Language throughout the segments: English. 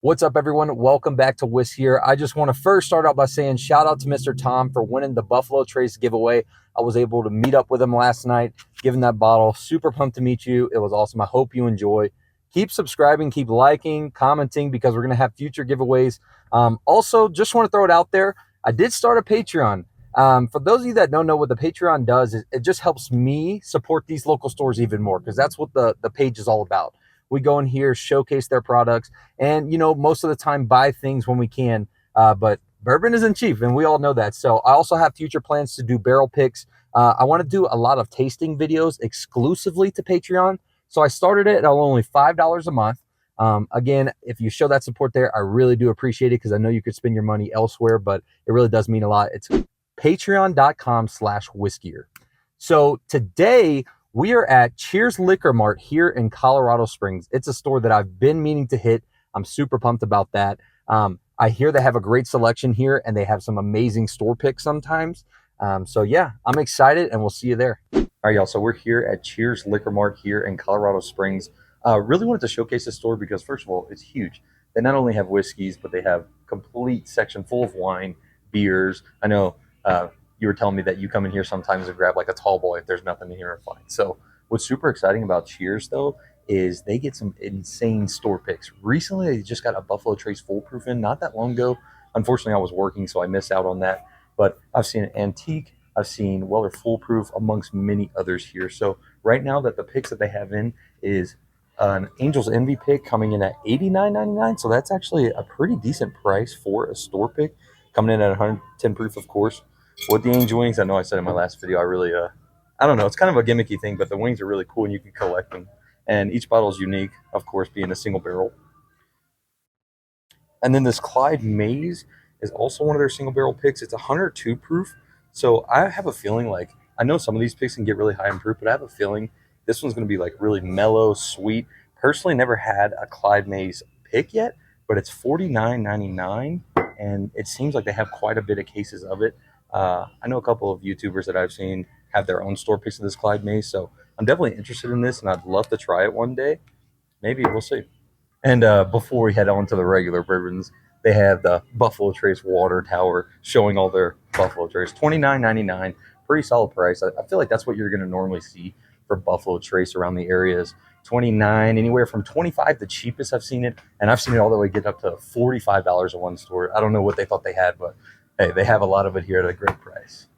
What's up, everyone? Welcome back to Whis here. I just want to first start out by saying shout out to Mr. Tom for winning the Buffalo Trace giveaway. I was able to meet up with him last night, give him that bottle. Super pumped to meet you. It was awesome. I hope you enjoy. Keep subscribing, keep liking, commenting, because we're going to have future giveaways. Also, just want to throw it out there. I did start a Patreon. For those of you that don't know what the Patreon does, is it just helps me support these local stores even more, because that's what the page is all about. We go in here, showcase their products, and most of the time buy things when we can, but bourbon isn't cheap, and we all know that. So I also have future plans to do barrel picks. I want to do a lot of tasting videos exclusively to Patreon, so I started it at only $5 a month. Again, if you show that support there, I really do appreciate it, because I know you could spend your money elsewhere, but it really does mean a lot. It's patreon.com/whiskier. So today we are at Cheers Liquor Mart here in Colorado Springs. It's a store that I've been meaning to hit. I'm super pumped about that. I hear they have a great selection here, and they have some amazing store picks sometimes. So yeah, I'm excited, and we'll see you there. All right, y'all. So we're here at Cheers Liquor Mart here in Colorado Springs. Really wanted to showcase this store because, first of all, it's huge. They not only have whiskeys, but they have complete section full of wine, beers. I know you were telling me that you come in here sometimes and grab like a tall boy if there's nothing in here to find. So what's super exciting about Cheers, though, is they get some insane store picks. Recently, they just got a Buffalo Trace Foolproof in not that long ago. Unfortunately, I was working, so I missed out on that. But I've seen an Antique, I've seen Weller Foolproof, amongst many others here. So right now, that the picks that they have in is an Angel's Envy pick coming in at $89.99. So that's actually a pretty decent price for a store pick, coming in at 110 proof, of course. With the Angel Wings, I know I said in my last video, I don't know, it's kind of a gimmicky thing, but the wings are really cool and you can collect them. And each bottle is unique, of course, being a single barrel. And then this Clyde Maze is also one of their single barrel picks. It's 102 proof. So I have a feeling, like, I know some of these picks can get really high in proof, but I have a feeling this one's going to be like really mellow, sweet. Personally, never had a Clyde Maze pick yet, but it's $49.99, and it seems like they have quite a bit of cases of it. I know a couple of YouTubers that I've seen have their own store picks of this Clyde Maze, so I'm definitely interested in this, and I'd love to try it one day. Maybe we'll see. And before we head on to the regular bourbons, they have the Buffalo Trace Water Tower showing all their Buffalo Trace. $29.99, pretty solid price. I feel like that's what you're going to normally see for Buffalo Trace around the areas. 29, anywhere from 25, the cheapest I've seen it, and I've seen it all the way get up to $45 at one store. I don't know what they thought they had, but hey, they have a lot of it here at a great price.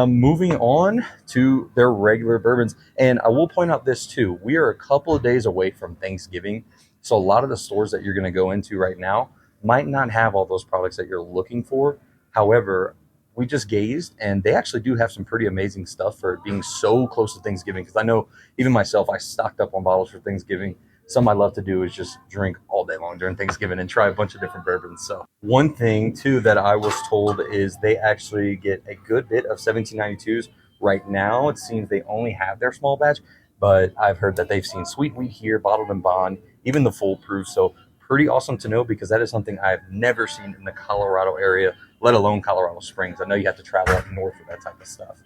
Moving on to their regular bourbons. And I will point out this too. We are a couple of days away from Thanksgiving. So a lot of the stores that you're going to go into right now might not have all those products that you're looking for. However, we just gazed, and they actually do have some pretty amazing stuff for being so close to Thanksgiving. Because I know even myself, I stocked up on bottles for Thanksgiving. Something I love to do is just drink all day long during Thanksgiving and try a bunch of different bourbons. So one thing too that I was told is they actually get a good bit of 1792s right now. It seems they only have their small batch, but I've heard that they've seen Sweet Wheat here, Bottled and Bond, even the Foolproof. So pretty awesome to know, because that is something I've never seen in the Colorado area, let alone Colorado Springs. I know you have to travel up north for that type of stuff.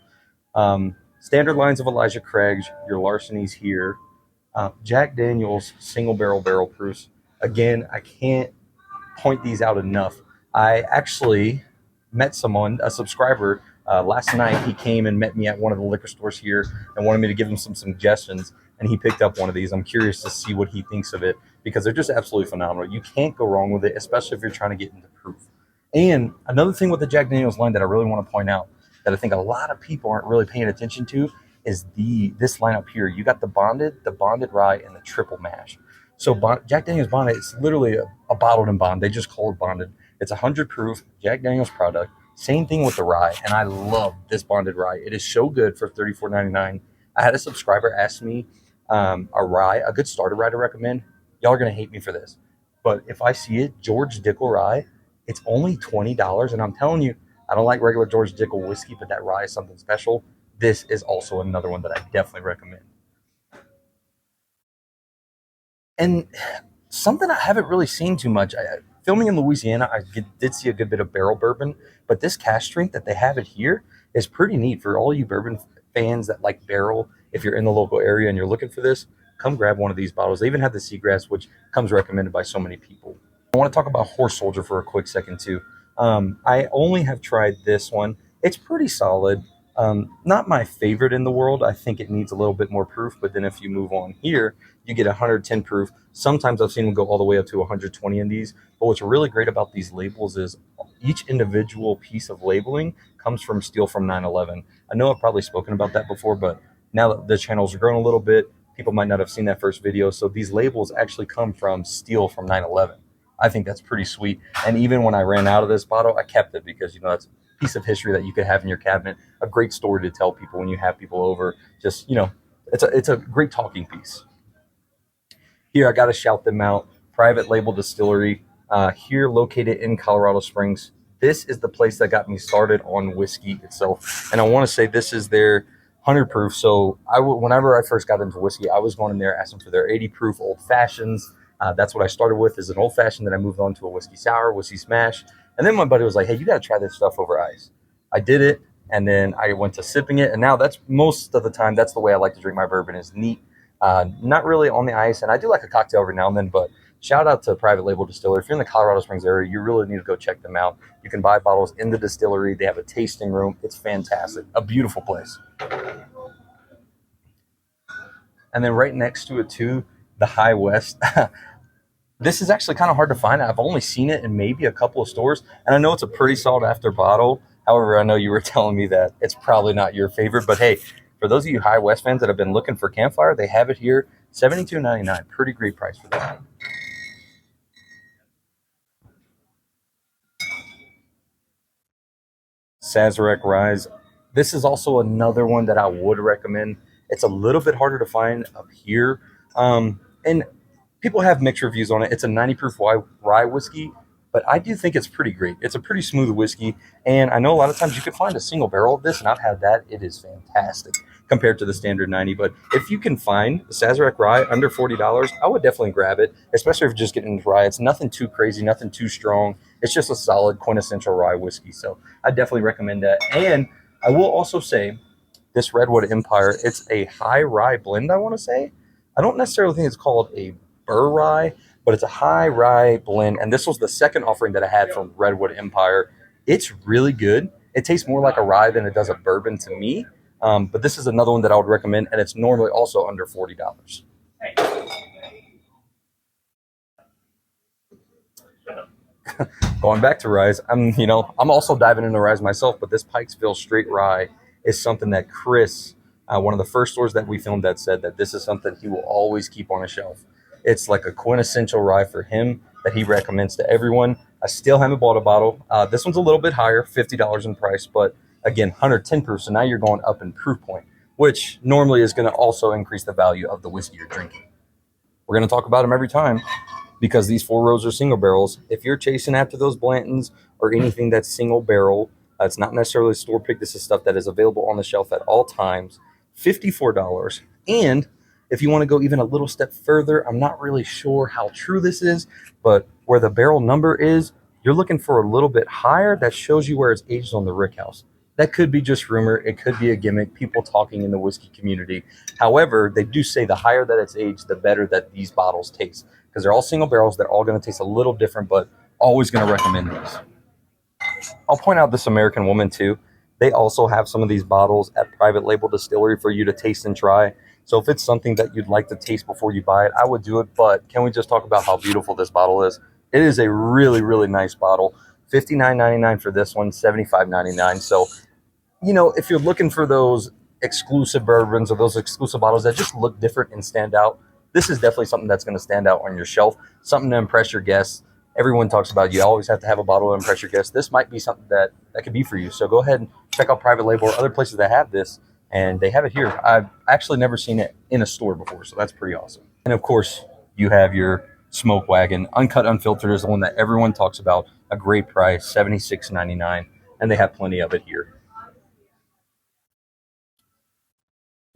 Standard lines of Elijah Craig's, your Larcenies here. Jack Daniel's single barrel proofs. Again, I can't point these out enough. I actually met someone, a subscriber, last night. He came and met me at one of the liquor stores here and wanted me to give him some suggestions, and he picked up one of these. I'm curious to see what he thinks of it, because they're just absolutely phenomenal. You can't go wrong with it, especially if you're trying to get into proof. And another thing with the Jack Daniel's line that I really want to point out, that I think a lot of people aren't really paying attention to, is this lineup here. You got the bonded rye, and the triple mash. So Jack Daniel's Bonded, it's literally a bottled and bond. They just call it bonded. It's 100 proof Jack Daniel's product. Same thing with the rye, and I love this bonded rye. It is so good for $34.99. I had a subscriber ask me a good starter rye to recommend. Y'all are gonna hate me for this, but if I see it, George Dickel rye, it's only $20, and I'm telling you, I don't like regular George Dickel whiskey, but that rye is something special. This is also another one that I definitely recommend. And something I haven't really seen too much. Filming in Louisiana, did see a good bit of barrel bourbon, but this cask strength that they have it here is pretty neat for all you bourbon fans that like barrel. If you're in the local area and you're looking for this, come grab one of these bottles. They even have the Seagrass, which comes recommended by so many people. I want to talk about Horse Soldier for a quick second too. I only have tried this one. It's pretty solid. Not my favorite in the world. I think it needs a little bit more proof. But then if you move on here, you get 110 proof. Sometimes I've seen them go all the way up to 120 in these. But what's really great about these labels is each individual piece of labeling comes from steel from 911. I know I've probably spoken about that before, but now that the channels are growing a little bit, people might not have seen that first video. So these labels actually come from steel from 911. I think that's pretty sweet. And even when I ran out of this bottle, I kept it because that's a piece of history that you could have in your cabinet. A great story to tell people when you have people over. Just it's a great talking piece. Here, I got to shout them out. Private Label Distillery, here located in Colorado Springs. This is the place that got me started on whiskey itself, and I want to say this is their 100 proof. So whenever I first got into whiskey, I was going in there asking for their 80 proof old fashions. That's what I started with, is an old fashioned. Then I moved on to a whiskey sour, whiskey smash, and then my buddy was like, "Hey, you got to try this stuff over ice." I did it, and then I went to sipping it, and now that's most of the time. That's the way I like to drink my bourbon, is neat, not really on the ice. And I do like a cocktail every now and then, but shout out to Private Label Distiller. If you're in the Colorado Springs area, you really need to go check them out. You can buy bottles in the distillery. They have a tasting room. It's fantastic. A beautiful place. And then right next to it too, the High West. This is actually kind of hard to find. I've only seen it in maybe a couple of stores, and I know it's a pretty sought after bottle. However, I know you were telling me that it's probably not your favorite, but hey, for those of you High West fans that have been looking for Campfire, they have it here, $72.99. Pretty great price for that. Sazerac Rise. This is also another one that I would recommend. It's a little bit harder to find up here. And people have mixed reviews on it. It's a 90 proof rye whiskey, but I do think it's pretty great. It's a pretty smooth whiskey, and I know a lot of times you can find a single barrel of this, and I've had that. It is fantastic compared to the standard 90. But if you can find the Sazerac rye under $40, I would definitely grab it, especially if you're just getting into rye. It's nothing too crazy, nothing too strong. It's just a solid quintessential rye whiskey. So I definitely recommend that. And I will also say this Redwood Empire, it's a high rye blend, I want to say. I don't necessarily think it's called a Burr rye, but it's a high rye blend. And this was the second offering that I had from Redwood Empire. It's really good. It tastes more like a rye than it does a bourbon to me. But this is another one that I would recommend, and it's normally also under $40. Going back to ryes, I'm also diving into ryes myself, but this Pikesville Straight Rye is something that Chris, one of the first stores that we filmed, that said that this is something he will always keep on a shelf. It's like a quintessential rye for him that he recommends to everyone. I still haven't bought a bottle. This one's a little bit higher, $50 in price, but again, 110 proof. So now you're going up in proof point, which normally is going to also increase the value of the whiskey you're drinking. We're going to talk about them every time because these Four Rows are single barrels. If you're chasing after those Blantons or anything that's single barrel, it's not necessarily store pick. This is stuff that is available on the shelf at all times. $54. And if you want to go even a little step further, I'm not really sure how true this is, but where the barrel number is, you're looking for a little bit higher. That shows you where it's aged on the rickhouse. That could be just rumor. It could be a gimmick, people talking in the whiskey community. However, they do say the higher that it's aged, the better that these bottles taste, because they're all single barrels. They're all going to taste a little different, but always going to recommend these. I'll point out this American Woman too. They also have some of these bottles at Private Label Distillery for you to taste and try. So if it's something that you'd like to taste before you buy it, I would do it. But can we just talk about how beautiful this bottle is? It is a really, really nice bottle. $59.99 for this one, $75.99. So, if you're looking for those exclusive bourbons or those exclusive bottles that just look different and stand out, this is definitely something that's going to stand out on your shelf, something to impress your guests. Everyone talks about you always have to have a bottle to impress your guests. This might be something that could be for you. So go ahead and check out Private Label or other places that have this, and they have it here. I've actually never seen it in a store before, so that's pretty awesome. And of course, you have your Smoke Wagon. Uncut Unfiltered is the one that everyone talks about. A great price, $76.99, and they have plenty of it here.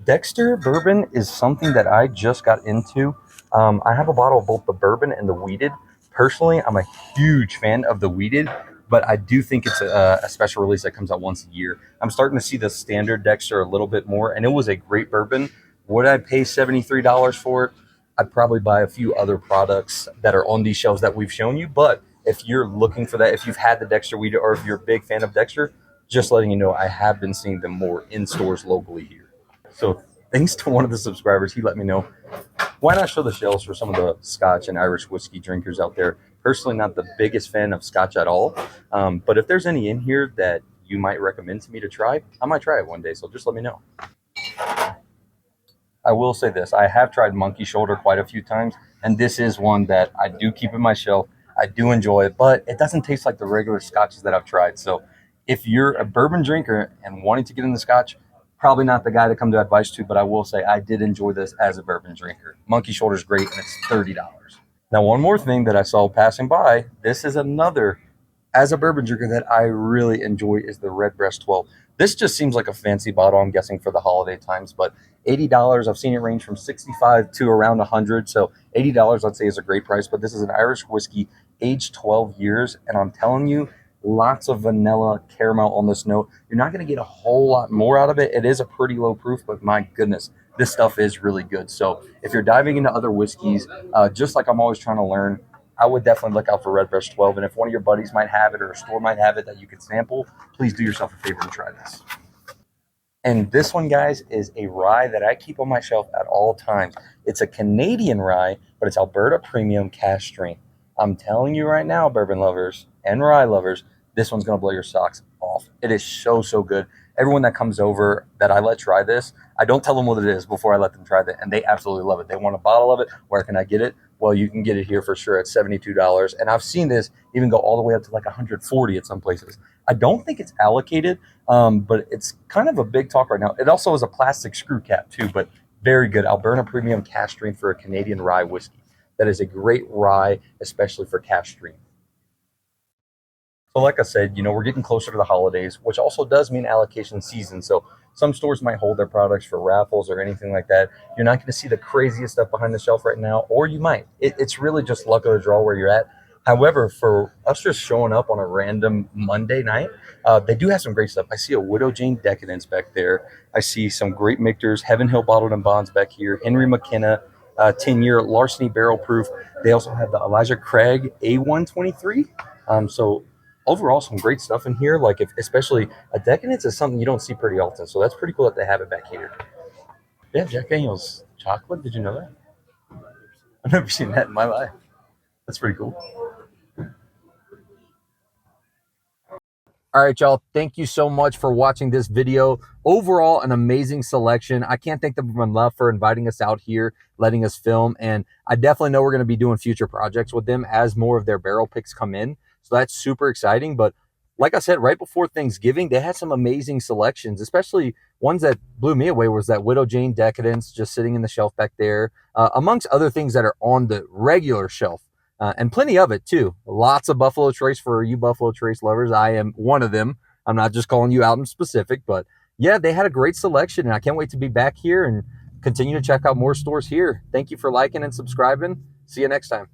Dexter bourbon is something that I just got into. I have a bottle of both the bourbon and the wheated. Personally, I'm a huge fan of the wheated, but I do think it's a special release that comes out once a year. I'm starting to see the standard Dexter a little bit more, and it was a great bourbon. Would I pay $73 for it? I'd probably buy a few other products that are on these shelves that we've shown you. But if you're looking for that, if you've had the Dexter weed or if you're a big fan of Dexter, just letting you know, I have been seeing them more in stores locally here. So thanks to one of the subscribers, he let me know, why not show the shelves for some of the Scotch and Irish whiskey drinkers out there? Personally, not the biggest fan of Scotch at all, but if there's any in here that you might recommend to me to try, I might try it one day. So just let me know. I will say this: I have tried Monkey Shoulder quite a few times, and this is one that I do keep in my shelf. I do enjoy it, but it doesn't taste like the regular scotches that I've tried. So, if you're a bourbon drinker and wanting to get into scotch, probably not the guy to come to advice to. But I will say I did enjoy this as a bourbon drinker. Monkey Shoulder is great, and it's $30. Now, one more thing that I saw passing by. This is another as a bourbon drinker that I really enjoy is the Redbreast 12. This just seems like a fancy bottle, I'm guessing, for the holiday times, but $80. I've seen it range from 65 to around 100. So $80, I'd say, is a great price. But this is an Irish whiskey, aged 12 years, and I'm telling you, lots of vanilla caramel on this note. You're not going to get a whole lot more out of it. It is a pretty low proof, but my goodness, this stuff is really good. So if you're diving into other whiskeys, just like I'm always trying to learn, I would definitely look out for Redbreast 12. And if one of your buddies might have it or a store might have it that you could sample, please do yourself a favor and try this. And this one, guys, is a rye that I keep on my shelf at all times. It's a Canadian rye, but it's Alberta Premium Cask Strength. I'm telling you right now, bourbon lovers and rye lovers, this one's going to blow your socks off. It is so, so good. Everyone that comes over that I let try this, I don't tell them what it is before I let them try it, and they absolutely love it. They want a bottle of it. Where can I get it? Well, you can get it here for sure at $72. And I've seen this even go all the way up to like 140 at some places. I don't think it's allocated, but it's kind of a big talk right now. It also has a plastic screw cap too, but very good. Alberta Premium Cask Strength for a Canadian rye whiskey. That is a great rye, especially for cask strength. So like I said, we're getting closer to the holidays, which also does mean allocation season. So some stores might hold their products for raffles or anything like that. You're not going to see the craziest stuff behind the shelf right now, or you might. It's really just luck of the draw where you're at. However, for us just showing up on a random Monday night, they do have some great stuff. I see a Widow Jane Decadence back there. I see some great Michter's, Heaven Hill Bottled and Bonds back here, Henry McKenna, 10-year Larceny Barrel Proof. They also have the Elijah Craig A123. So overall, some great stuff in here. Like, if especially a Decadence is something you don't see pretty often. So that's pretty cool that they have it back here. Yeah, Jack Daniels chocolate. Did you know that? I've never seen that in my life. That's pretty cool. All right, y'all. Thank you so much for watching this video. Overall, an amazing selection. I can't thank them enough for inviting us out here, letting us film. And I definitely know we're going to be doing future projects with them as more of their barrel picks come in. So that's super exciting. But like I said, right before Thanksgiving, they had some amazing selections, especially ones that blew me away was that Widow Jane Decadence just sitting in the shelf back there, amongst other things that are on the regular shelf. And plenty of it too. Lots of Buffalo Trace for you Buffalo Trace lovers. I am one of them. I'm not just calling you out in specific, but yeah, they had a great selection, and I can't wait to be back here and continue to check out more stores here. Thank you for liking and subscribing. See you next time.